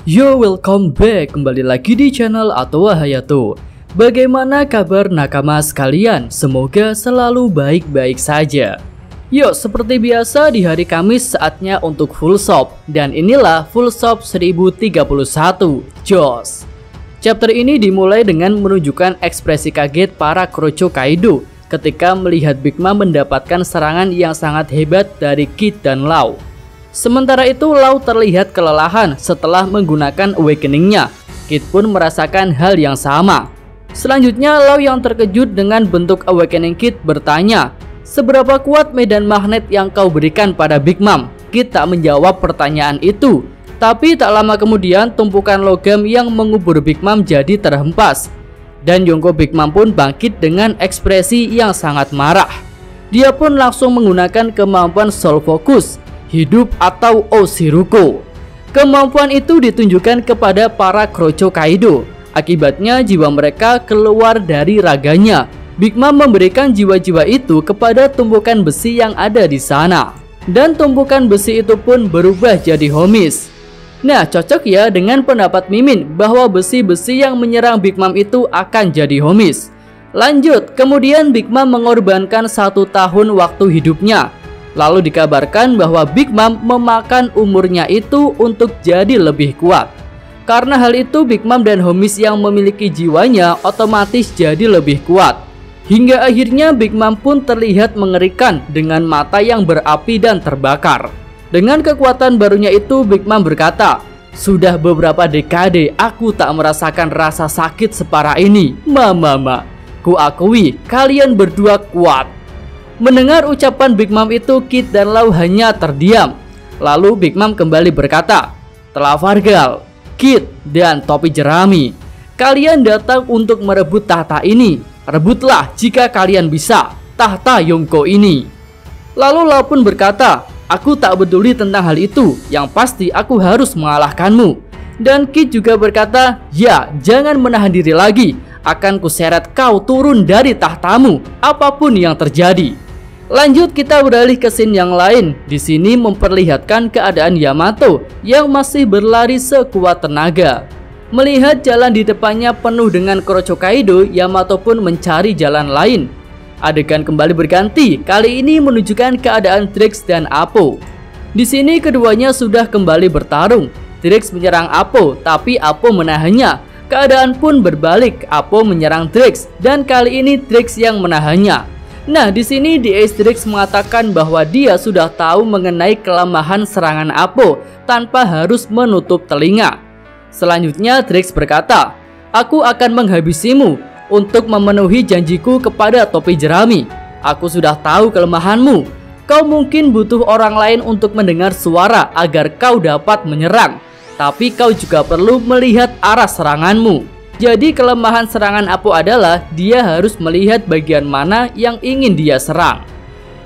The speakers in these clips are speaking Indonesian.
Yo, welcome back, kembali lagi di channel Atwa Hayato. Bagaimana kabar nakama sekalian? Semoga selalu baik-baik saja. Yuk, seperti biasa di hari Kamis saatnya untuk full shop. Dan inilah full shop 1031, Jos. Chapter ini dimulai dengan menunjukkan ekspresi kaget para Kurocho Kaido ketika melihat Big Mom mendapatkan serangan yang sangat hebat dari Kid dan Law. Sementara itu Law terlihat kelelahan setelah menggunakan awakening-nya. Kid pun merasakan hal yang sama. Selanjutnya Law yang terkejut dengan bentuk awakening Kid bertanya, "Seberapa kuat medan magnet yang kau berikan pada Big Mom?" Kid tak menjawab pertanyaan itu. Tapi tak lama kemudian tumpukan logam yang mengubur Big Mom jadi terhempas. Dan Yonko Big Mom pun bangkit dengan ekspresi yang sangat marah. Dia pun langsung menggunakan kemampuan Soul Focus, hidup atau Oshiruko. Kemampuan itu ditunjukkan kepada para Kurocho Kaido. Akibatnya jiwa mereka keluar dari raganya. Big Mom memberikan jiwa-jiwa itu kepada tumpukan besi yang ada di sana. Dan tumpukan besi itu pun berubah jadi Homis. Nah, cocok ya dengan pendapat Mimin bahwa besi-besi yang menyerang Big Mom itu akan jadi Homis. Lanjut, kemudian Big Mom mengorbankan 1 tahun waktu hidupnya. Lalu dikabarkan bahwa Big Mom memakan umurnya itu untuk jadi lebih kuat. Karena hal itu Big Mom dan Homis yang memiliki jiwanya otomatis jadi lebih kuat. Hingga akhirnya Big Mom pun terlihat mengerikan dengan mata yang berapi dan terbakar. Dengan kekuatan barunya itu Big Mom berkata, "Sudah beberapa dekade aku tak merasakan rasa sakit separah ini. Mama, ku akui kalian berdua kuat." Mendengar ucapan Big Mom itu, Kid dan Law hanya terdiam. Lalu Big Mom kembali berkata, "Telafargal, Kid, dan topi jerami, kalian datang untuk merebut tahta ini. Rebutlah jika kalian bisa tahta Yonko ini." Lalu Law pun berkata, "Aku tak peduli tentang hal itu, yang pasti aku harus mengalahkanmu." Dan Kid juga berkata, "Ya, jangan menahan diri lagi. Akan kuseret kau turun dari tahtamu, apapun yang terjadi." Lanjut kita beralih ke scene yang lain. Di sini memperlihatkan keadaan Yamato yang masih berlari sekuat tenaga. Melihat jalan di depannya penuh dengan Kurocho Kaido, Yamato pun mencari jalan lain. Adegan kembali berganti, kali ini menunjukkan keadaan Trix dan Apo. Di sini keduanya sudah kembali bertarung. Trix menyerang Apo, tapi Apo menahannya. Keadaan pun berbalik, Apo menyerang Trix dan kali ini Trix yang menahannya. Nah, di sini The-Ace Trix mengatakan bahwa dia sudah tahu mengenai kelemahan serangan Apo tanpa harus menutup telinga. Selanjutnya Trix berkata, "Aku akan menghabisimu untuk memenuhi janjiku kepada topi jerami. Aku sudah tahu kelemahanmu. Kau mungkin butuh orang lain untuk mendengar suara agar kau dapat menyerang. Tapi kau juga perlu melihat arah seranganmu." Jadi kelemahan serangan Apo adalah dia harus melihat bagian mana yang ingin dia serang.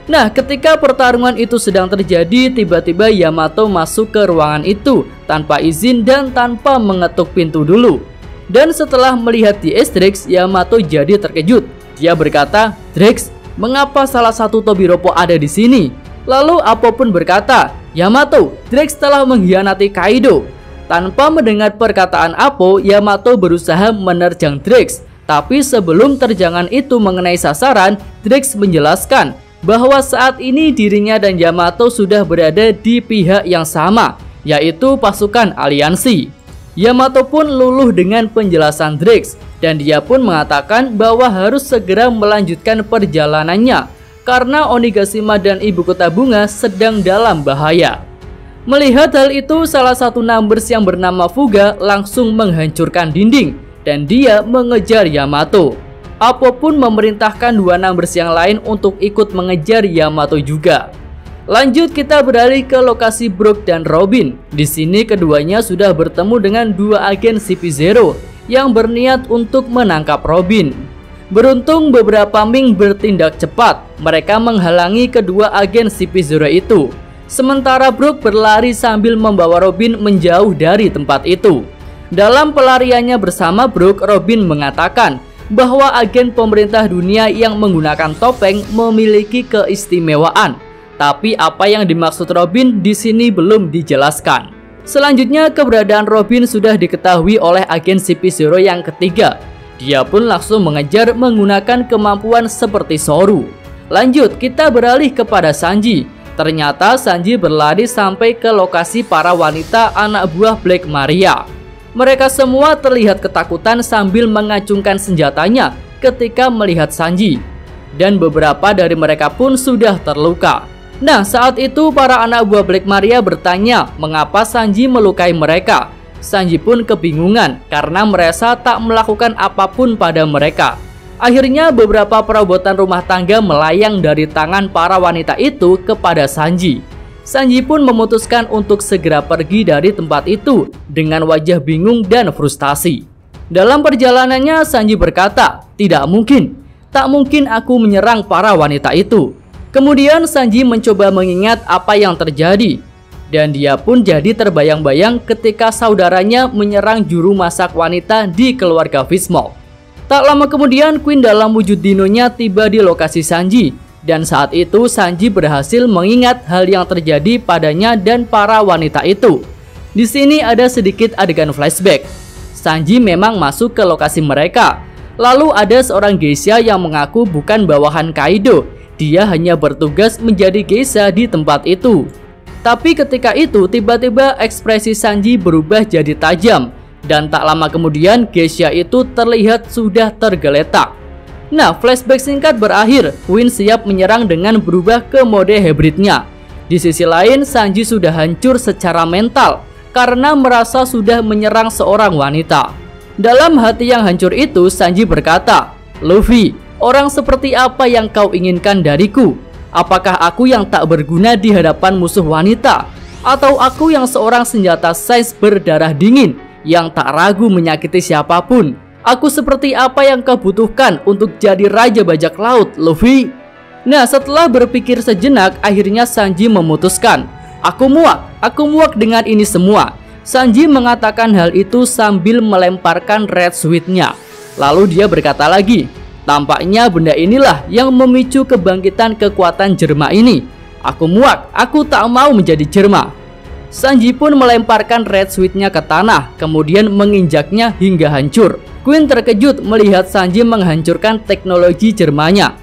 Nah, ketika pertarungan itu sedang terjadi, tiba-tiba Yamato masuk ke ruangan itu tanpa izin dan tanpa mengetuk pintu dulu. Dan setelah melihat The-Ace Trix, Yamato jadi terkejut. Dia berkata, "Trix, mengapa salah satu Tobiropo ada di sini?" Lalu Apo pun berkata, "Yamato, Trix telah mengkhianati Kaido." Tanpa mendengar perkataan Apo, Yamato berusaha menerjang Trix. Tapi sebelum terjangan itu mengenai sasaran, Trix menjelaskan bahwa saat ini dirinya dan Yamato sudah berada di pihak yang sama, yaitu pasukan aliansi. Yamato pun luluh dengan penjelasan Trix, dan dia pun mengatakan bahwa harus segera melanjutkan perjalanannya karena Onigashima dan Ibu Kota Bunga sedang dalam bahaya. Melihat hal itu, salah satu numbers yang bernama Fuga langsung menghancurkan dinding dan dia mengejar Yamato. Apo pun memerintahkan 2 numbers yang lain untuk ikut mengejar Yamato juga. Lanjut kita beralih ke lokasi Brook dan Robin. Di sini keduanya sudah bertemu dengan 2 agen CP0 yang berniat untuk menangkap Robin. Beruntung beberapa Ming bertindak cepat. Mereka menghalangi kedua agen CP0 itu. Sementara Brook berlari sambil membawa Robin menjauh dari tempat itu. Dalam pelariannya bersama Brook, Robin mengatakan bahwa agen pemerintah dunia yang menggunakan topeng memiliki keistimewaan. Tapi apa yang dimaksud Robin di sini belum dijelaskan. Selanjutnya keberadaan Robin sudah diketahui oleh agen CP0 yang ketiga. Dia pun langsung mengejar menggunakan kemampuan seperti Soru. Lanjut, kita beralih kepada Sanji. Ternyata Sanji berlari sampai ke lokasi para wanita anak buah Black Maria. Mereka semua terlihat ketakutan sambil mengacungkan senjatanya ketika melihat Sanji. Dan beberapa dari mereka pun sudah terluka. Nah, saat itu para anak buah Black Maria bertanya mengapa Sanji melukai mereka. Sanji pun kebingungan karena merasa tak melakukan apapun pada mereka. Akhirnya beberapa perabotan rumah tangga melayang dari tangan para wanita itu kepada Sanji. Sanji pun memutuskan untuk segera pergi dari tempat itu dengan wajah bingung dan frustasi. Dalam perjalanannya Sanji berkata, "Tidak mungkin, tak mungkin aku menyerang para wanita itu." Kemudian Sanji mencoba mengingat apa yang terjadi. Dan dia pun jadi terbayang-bayang ketika saudaranya menyerang juru masak wanita di keluarga Fishmouth. Tak lama kemudian Queen dalam wujud dinonya tiba di lokasi Sanji. Dan saat itu Sanji berhasil mengingat hal yang terjadi padanya dan para wanita itu. Di sini ada sedikit adegan flashback. Sanji memang masuk ke lokasi mereka. Lalu ada seorang geisha yang mengaku bukan bawahan Kaido. Dia hanya bertugas menjadi geisha di tempat itu. Tapi ketika itu tiba-tiba ekspresi Sanji berubah jadi tajam. Dan tak lama kemudian geisha itu terlihat sudah tergeletak. Nah, flashback singkat berakhir. Queen siap menyerang dengan berubah ke mode hybridnya. Di sisi lain Sanji sudah hancur secara mental karena merasa sudah menyerang seorang wanita. Dalam hati yang hancur itu Sanji berkata, "Luffy, orang seperti apa yang kau inginkan dariku? Apakah aku yang tak berguna di hadapan musuh wanita? Atau aku yang seorang senjata sais berdarah dingin yang tak ragu menyakiti siapapun? Aku seperti apa yang kau butuhkan untuk jadi raja bajak laut, Luffy?" Nah, setelah berpikir sejenak, akhirnya Sanji memutuskan, aku muak dengan ini semua." Sanji mengatakan hal itu sambil melemparkan red sweet-nya. Lalu dia berkata lagi, "Tampaknya benda inilah yang memicu kebangkitan kekuatan Jerma ini. Aku muak, aku tak mau menjadi Jerma." Sanji pun melemparkan red sweet-nya ke tanah, kemudian menginjaknya hingga hancur. Queen terkejut melihat Sanji menghancurkan teknologi Jermanya.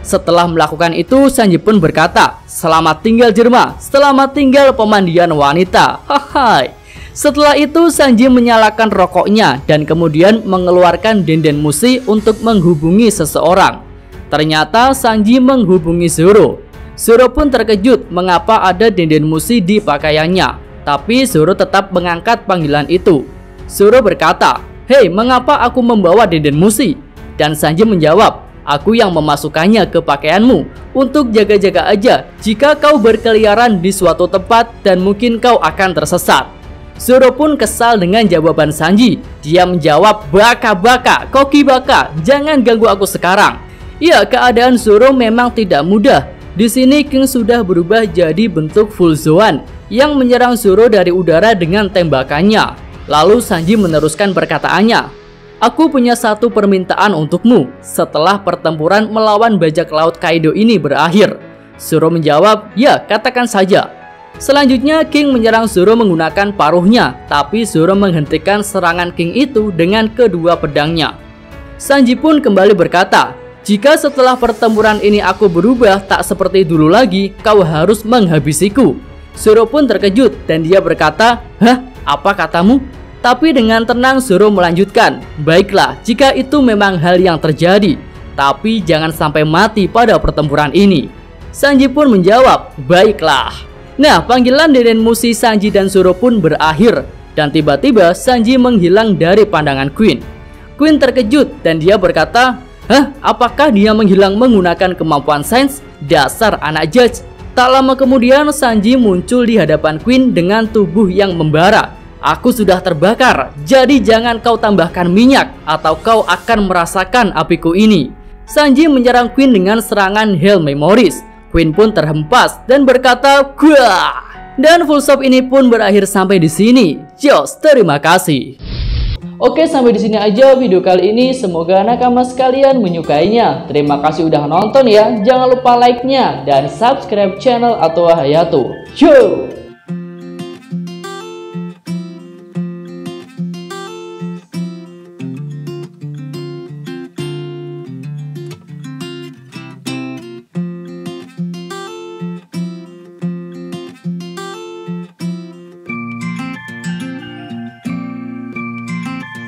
Setelah melakukan itu, Sanji pun berkata, "Selamat tinggal Jerma, selamat tinggal pemandian wanita. Hai." Setelah itu Sanji menyalakan rokoknya dan kemudian mengeluarkan denden musi untuk menghubungi seseorang. Ternyata Sanji menghubungi Zoro. Zoro pun terkejut mengapa ada denden musi di pakaiannya. Tapi Zoro tetap mengangkat panggilan itu. Zoro berkata, "Hei, mengapa aku membawa denden musi?" Dan Sanji menjawab, "Aku yang memasukkannya ke pakaianmu untuk jaga-jaga aja jika kau berkeliaran di suatu tempat dan mungkin kau akan tersesat." Zoro pun kesal dengan jawaban Sanji. Dia menjawab, "Baka-baka, koki baka, jangan ganggu aku sekarang." Ya, keadaan Zoro memang tidak mudah. Di sini King sudah berubah jadi bentuk full Zoan yang menyerang Zoro dari udara dengan tembakannya. Lalu Sanji meneruskan perkataannya, "Aku punya satu permintaan untukmu setelah pertempuran melawan bajak laut Kaido ini berakhir." Zoro menjawab, "Ya, katakan saja." Selanjutnya King menyerang Zoro menggunakan paruhnya, tapi Zoro menghentikan serangan King itu dengan kedua pedangnya. Sanji pun kembali berkata, "Jika setelah pertempuran ini aku berubah tak seperti dulu lagi, kau harus menghabisiku." Zoro pun terkejut dan dia berkata, "Hah? Apa katamu?" Tapi dengan tenang Zoro melanjutkan, "Baiklah, jika itu memang hal yang terjadi, tapi jangan sampai mati pada pertempuran ini." Sanji pun menjawab, "Baiklah." Nah, panggilan denden musi Sanji dan Zoro pun berakhir. Dan tiba-tiba Sanji menghilang dari pandangan Queen. Queen terkejut dan dia berkata, "Hah? Apakah dia menghilang menggunakan kemampuan sains? Dasar anak judge." Tak lama kemudian Sanji muncul di hadapan Queen dengan tubuh yang membara. "Aku sudah terbakar, jadi jangan kau tambahkan minyak atau kau akan merasakan apiku ini." Sanji menyerang Queen dengan serangan Hell Memories. Queen pun terhempas dan berkata, "Gua!" Dan full stop ini pun berakhir sampai di sini. Jos, terima kasih. Oke, sampai di sini aja video kali ini. Semoga nakama sekalian menyukainya. Terima kasih udah nonton ya. Jangan lupa like-nya dan subscribe channel Atowa Hayato. Yo!